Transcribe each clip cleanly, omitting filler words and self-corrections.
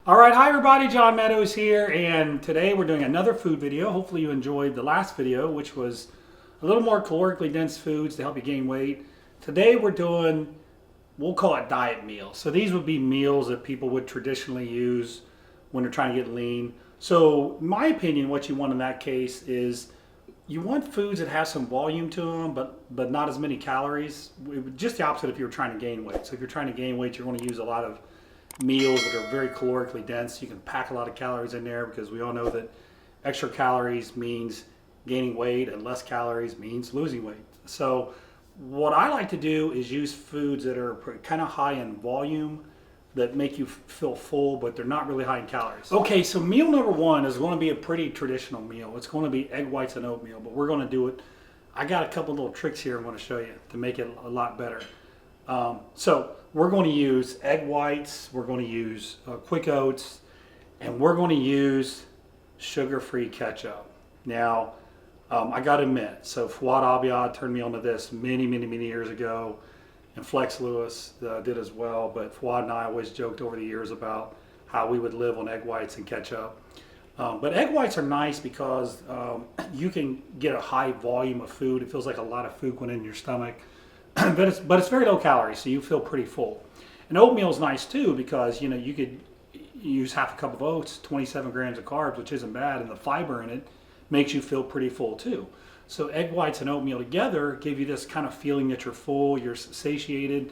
All right, hi everybody, John Meadows here, and today we're doing another food video. Hopefully you enjoyed the last video, which was a little more calorically dense foods to help you gain weight. Today we're doing, we'll call it diet meals. So these would be meals that people would traditionally use when they're trying to get lean. So in my opinion, what you want in that case is you want foods that have some volume to them, but not as many calories. Just the opposite if you're trying to gain weight. So if you're trying to gain weight, you're going to use a lot of meals that are very calorically dense. You can pack a lot of calories in there because we all know that extra calories means gaining weight and less calories means losing weight. So what I like to do is use foods that are kind of high in volume that make you feel full, but they're not really high in calories. Okay, so meal number one is going to be a pretty traditional meal. It's going to be egg whites and oatmeal, but we're going to do it. I got a couple little tricks here I'm going to show you to make it a lot better. So we're going to use egg whites, we're going to use quick oats, and we're going to use sugar-free ketchup. Now, I got to admit, so Fouad Abiad turned me onto this many years ago, and Flex Lewis did as well, but Fouad and I always joked over the years about how we would live on egg whites and ketchup. But egg whites are nice because you can get a high volume of food. It feels like a lot of food went in your stomach. but it's very low calories, so you feel pretty full. And oatmeal is nice too because you could use half a cup of oats, 27 grams of carbs, which isn't bad, and the fiber in it makes you feel pretty full too. So egg whites and oatmeal together give you this kind of feeling that you're full, you're satiated.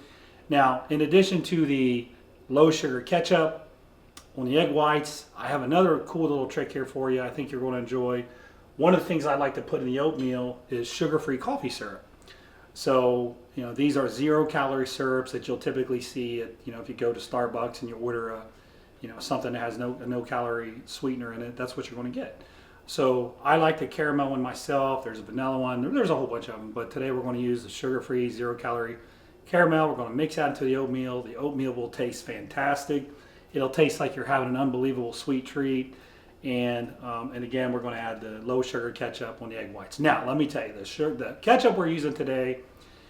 Now, in addition to the low sugar ketchup on the egg whites, I have another cool little trick here for you I think you're going to enjoy. One of the things I like to put in the oatmeal is sugar-free coffee syrup. So, these are 0-calorie syrups that you'll typically see at, if you go to Starbucks and you order something that has no calorie sweetener in it, that's what you're going to get. So I like the caramel one myself. There's a vanilla one. There's a whole bunch of them. But today we're going to use the sugar-free 0-calorie caramel. We're going to mix that into the oatmeal. The oatmeal will taste fantastic. It'll taste like you're having an unbelievable sweet treat. And again, we're going to add the low sugar ketchup on the egg whites. Now, let me tell you, the ketchup we're using today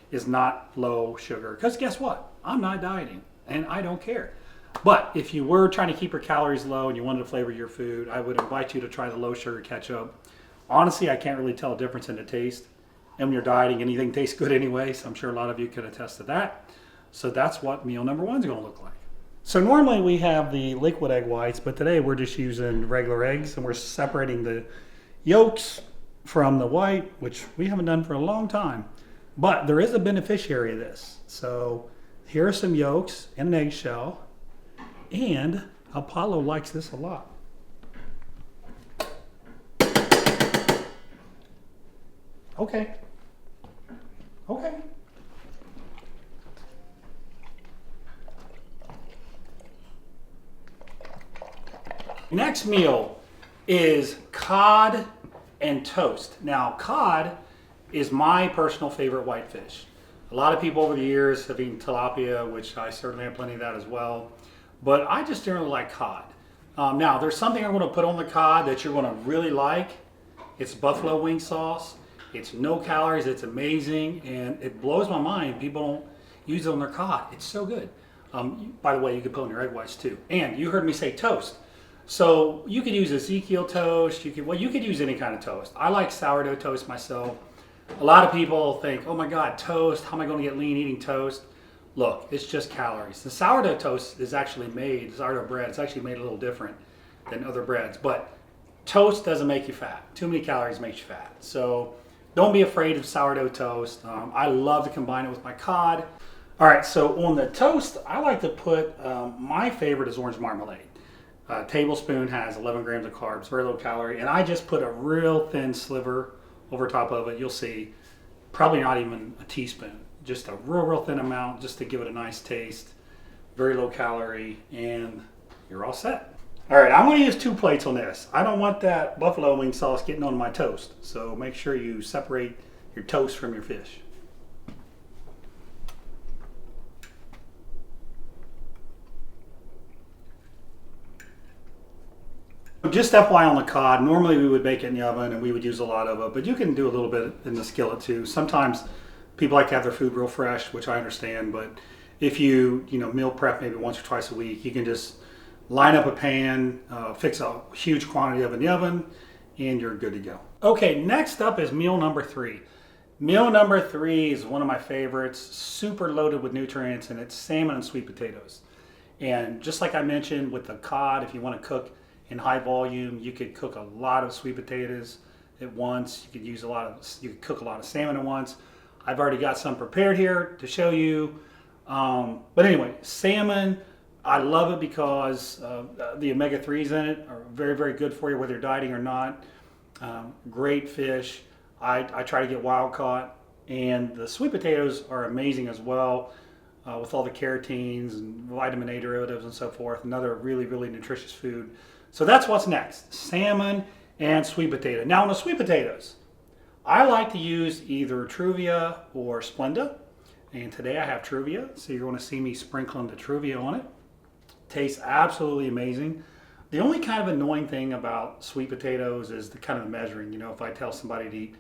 is not low sugar. Because guess what? I'm not dieting, and I don't care. But if you were trying to keep your calories low and you wanted to flavor your food, I would invite you to try the low sugar ketchup. Honestly, I can't really tell a difference in the taste. And when you're dieting, anything tastes good anyway, so I'm sure a lot of you can attest to that. So that's what meal number one is going to look like. So normally we have the liquid egg whites, but today we're just using regular eggs, and we're separating the yolks from the white, which we haven't done for a long time. But there is a beneficiary of this. So here are some yolks and an eggshell, and Apollo likes this a lot. Okay. Next meal is cod and toast. Now, cod is my personal favorite whitefish. A lot of people over the years have eaten tilapia, which I certainly have plenty of that as well. But I just generally like cod. Now, there's something I'm going to put on the cod that you're going to really like. It's buffalo wing sauce. It's no calories. It's amazing. And it blows my mind. People don't use it on their cod. It's so good. By the way, you can put on your egg whites too. And you heard me say toast. So you could use Ezekiel toast. You could use any kind of toast. I like sourdough toast myself. A lot of people think, oh my God, toast. How am I going to get lean eating toast? Look, it's just calories. The sourdough toast is actually made, sourdough bread, it's actually made a little different than other breads. But toast doesn't make you fat. Too many calories makes you fat. So don't be afraid of sourdough toast. I love to combine it with my cod. All right, so on the toast, I like to put, my favorite is orange marmalade. A tablespoon has 11 grams of carbs, very low calorie. And I just put a real thin sliver over top of it. You'll see, probably not even a teaspoon. Just a real thin amount just to give it a nice taste. Very low calorie, and you're all set. All right, I'm going to use 2 plates on this. I don't want that buffalo wing sauce getting on my toast, so make sure you separate your toast from your fish. Just FYI on the cod, normally we would bake it in the oven and we would use a lot of it, but you can do a little bit in the skillet too. Sometimes people like to have their food real fresh, which I understand, but if you meal prep maybe once or twice a week, you can just line up a pan, fix a huge quantity of in the oven, and you're good to go. Okay, next up is meal number 3. Meal number 3 is one of my favorites, super loaded with nutrients, and it's salmon and sweet potatoes. And just like I mentioned with the cod, if you want to cook in high volume, you could cook a lot of sweet potatoes at once. You could you could cook a lot of salmon at once. I've already got some prepared here to show you. But anyway, salmon, I love it because the omega-3s in it are very, very good for you, whether you're dieting or not. Great fish. I try to get wild caught. And the sweet potatoes are amazing as well, with all the carotenes and vitamin A derivatives and so forth. Another really, really nutritious food. So that's what's next, salmon and sweet potato. Now on the sweet potatoes, I like to use either Truvia or Splenda. And today I have Truvia, so you're going to see me sprinkling the Truvia on it. Tastes absolutely amazing. The only kind of annoying thing about sweet potatoes is the kind of measuring. You know, if I tell somebody to eat,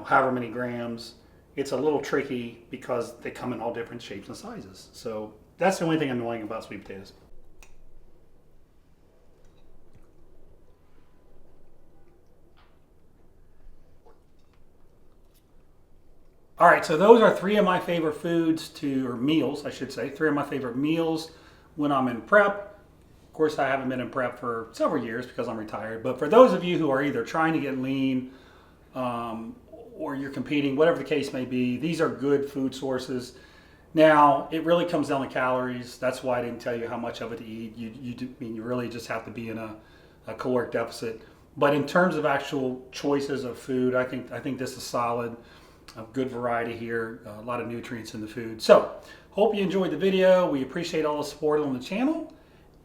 however many grams, it's a little tricky because they come in all different shapes and sizes. So that's the only thing annoying about sweet potatoes. All right, so those are 3 of my favorite foods or meals, I should say. 3 of my favorite meals when I'm in prep. Of course, I haven't been in prep for several years because I'm retired. But for those of you who are either trying to get lean or you're competing, whatever the case may be, these are good food sources. Now, it really comes down to calories. That's why I didn't tell you how much of it to eat. You really just have to be in a caloric deficit. But in terms of actual choices of food, I think this is solid. A good variety here, a lot of nutrients in the food. So, hope you enjoyed the video. We appreciate all the support on the channel.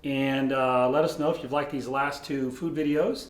And let us know if you've liked these last 2 food videos.